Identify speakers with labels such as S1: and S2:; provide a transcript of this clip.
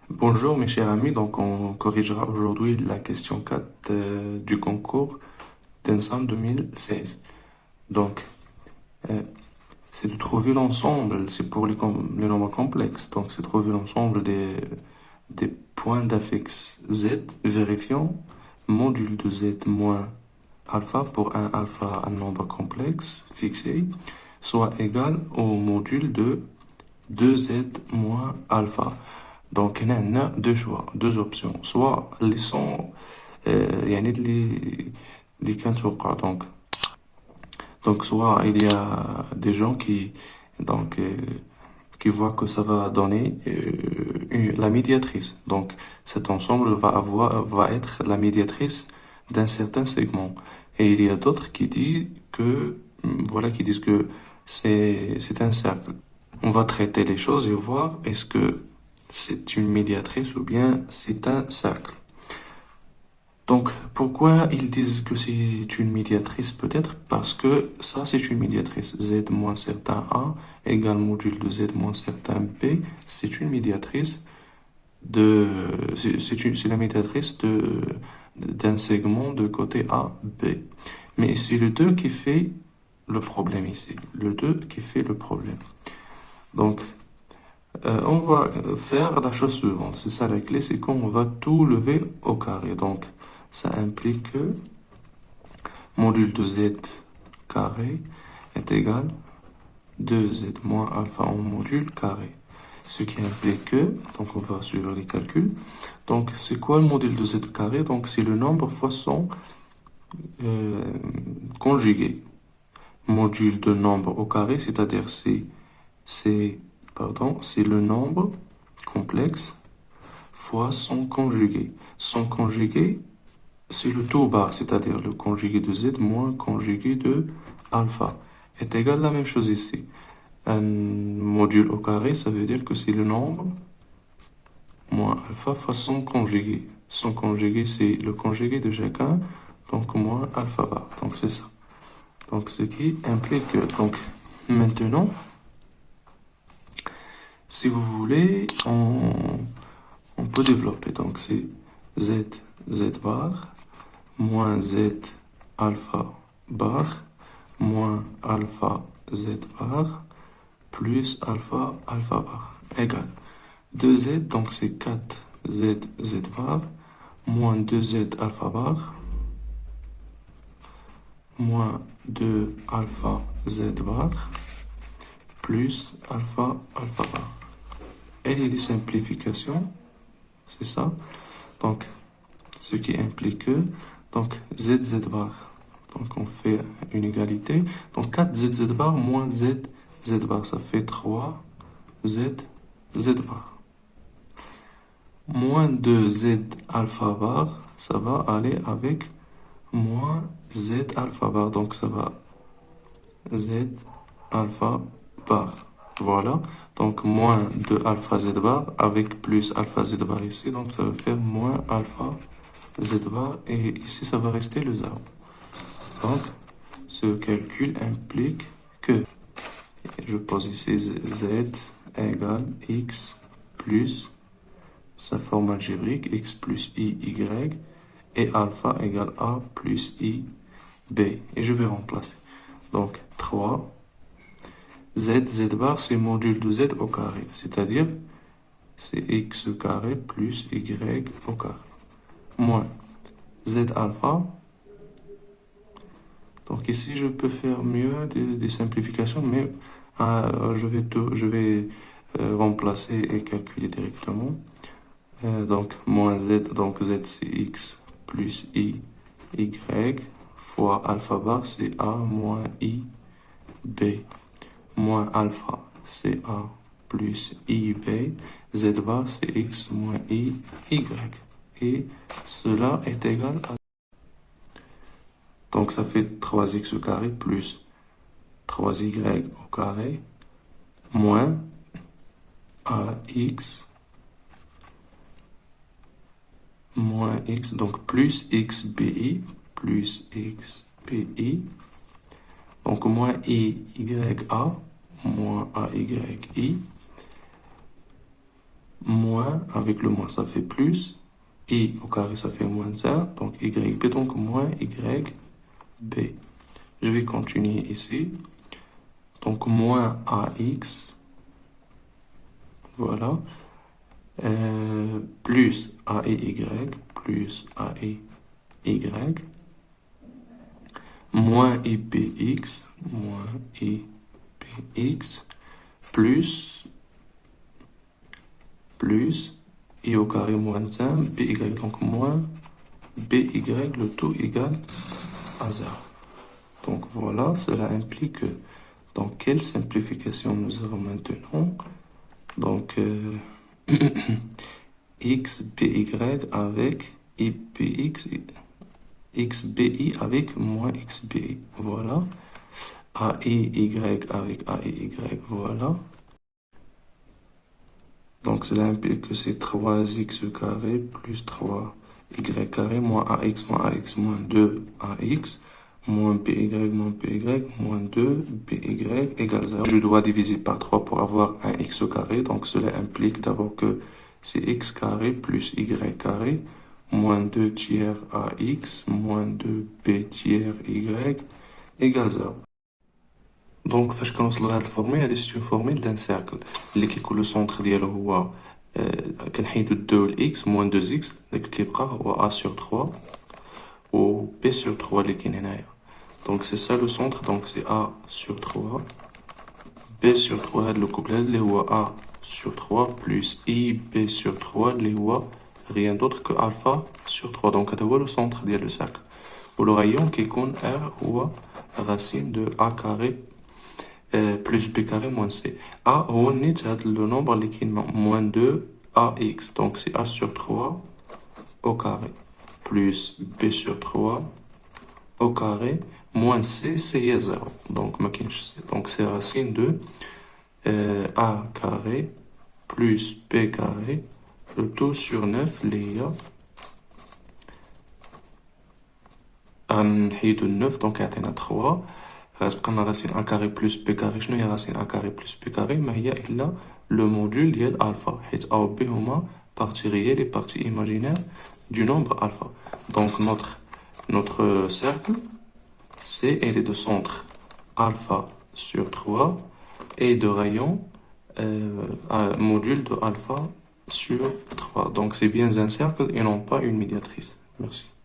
S1: Bonjour mes chers amis, donc on corrigera aujourd'hui la question 4 du concours d'Ensemble 2016. Donc, euh, c'est de trouver l'ensemble, c'est pour les nombres complexes, donc c'est trouver l'ensemble des points d'affix z vérifiant module de z moins alpha pour un alpha, un nombre complexe fixé, soit égal au module de 2z moins alpha. Donc, il y a deux choix, deux options. Soit les sont, يعني اللي كنتوقع. Donc, soit il y a des gens donc, qui voient que ça va donner la médiatrice. Donc, cet ensemble va être la médiatrice d'un certain segment. Et il y a d'autres qui disent qui disent que c'est un cercle. On va traiter les choses et voir est-ce que c'est une médiatrice ou bien c'est un cercle. Donc, pourquoi ils disent que c'est une médiatrice? Peut-être parce que ça, c'est une médiatrice. Z moins certain A égale module de Z moins certain B. C'est une médiatrice c'est la médiatrice d'un segment de côté A, B. Mais c'est le 2 qui fait le problème ici. Le 2 qui fait le problème. Donc, on va faire la chose suivante. C'est ça la clé, c'est qu'on va tout lever au carré. Donc, ça implique que module de z carré est égal 2z moins alpha en module carré. Ce qui implique que, donc on va suivre les calculs. Donc, c'est quoi le module de z carré? Donc, c'est le nombre fois son euh, conjugué. Module de nombre au carré, c'est-à-dire c'est le nombre complexe fois son conjugué. Son conjugué, c'est le tout bar, c'est-à-dire le conjugué de z moins conjugué de alpha, est égal à la même chose ici. Un module au carré, ça veut dire que c'est le nombre moins alpha fois son conjugué. Son conjugué, c'est le conjugué de chacun, donc moins alpha bar. Donc c'est ça. Donc ce qui implique que, donc maintenant, si vous voulez, on peut développer. Donc c'est z bar moins z alpha bar moins alpha z bar plus alpha bar égale 2z, donc c'est 4z z bar moins 2z alpha bar moins 2 alpha z bar plus alpha bar. Et il y a des simplifications, c'est ça. Donc, ce qui implique que, donc, z bar. Donc, on fait une égalité. Donc, 4z bar moins z bar, ça fait 3z bar. Moins 2z alpha bar, ça va aller avec moins z alpha bar. Donc, ça va z alpha bar. Voilà. Donc, moins 2 alpha z bar avec plus alpha z bar ici. Donc, ça va faire moins alpha z bar. Et ici, ça va rester le 0. Donc, ce calcul implique que je pose ici z égale x plus sa forme algébrique x plus i y et alpha égale a plus i b. Et je vais remplacer. Donc, 3 z bar, c'est module de z au carré, c'est-à-dire c'est x carré plus y au carré, moins z alpha. Donc ici, je peux faire mieux des simplifications, mais je vais remplacer et calculer directement. Donc, moins z, donc z c'est x plus i, y, fois alpha bar, c'est a moins i, b, moins alpha, c'est a plus i, b, z bar, c'est x moins i, y. Et cela est égal à... Donc, ça fait 3x au carré plus 3y au carré moins ax moins x, donc plus xbi, donc moins iya, moins ayi, moins avec le moins, ça fait plus. I au carré, ça fait moins 1. Donc YB, donc moins YB. Je vais continuer ici. Donc moins AX. Voilà. Plus AEY. Plus AEY. Moins IPX. Moins IPX. Plus I au carré moins 1, BY, donc moins BY, le tout égal à 0. Donc voilà, cela implique que dans quelle simplification nous avons maintenant? Donc XBY avec IPX, XBI avec moins XBI. Voilà. AIY avec AIY. Voilà. Donc cela implique que c'est 3x carré plus 3y carré moins ax moins 2ax moins by moins py moins 2by égale 0. Je dois diviser par 3 pour avoir un x au carré. Donc cela implique d'abord que c'est x carré plus y carré moins 2 tiers ax moins 2b tiers y égale 0. دونك فاش كنوصلوا لهاد الفورميل هادي سيت اون فورميل دان سيركل اللي كيكون لو سونتر ديالو هو كنحيدو دو الاكس موان دو اكس داك اللي كيبقى هو ا سور 3 و بي سور 3 اللي كاين هنايا دونك سي سا لو سونتر دونك سي ا سور 3 بي سور 3 هاد لو كوبل هاد اللي هو ا سور 3 بلس اي بي سور 3 اللي هو rien d'autre que alpha sur 3 دونك هذا هو لو سونتر ديال لو سيركل و لو رايون كيكون ار هو racine de a carré plus b carré moins c. A, on est le nombre qui est moins 2 ax. Donc c'est a sur 3 au carré. Plus b sur 3 au carré. Moins c, c'est 0. Donc c'est racine de a carré plus b carré. Le tout sur 9, les نحيدو 9 دونك يعطينا 3 غتبقى لنا راسين ا كاري بلس بي كاري شنو هي راسين ا كاري بلس بي كاري ما هي الا لو موديول ديال الفا حيت ا و بي هما بارتي ريال اي بارتي ايماجينير دو نومبر الفا دونك notre cercle C elle est de centre alpha sur 3 et de rayon module de alpha sur 3 donc c'est bien un cercle et non pas une médiatrice. Merci.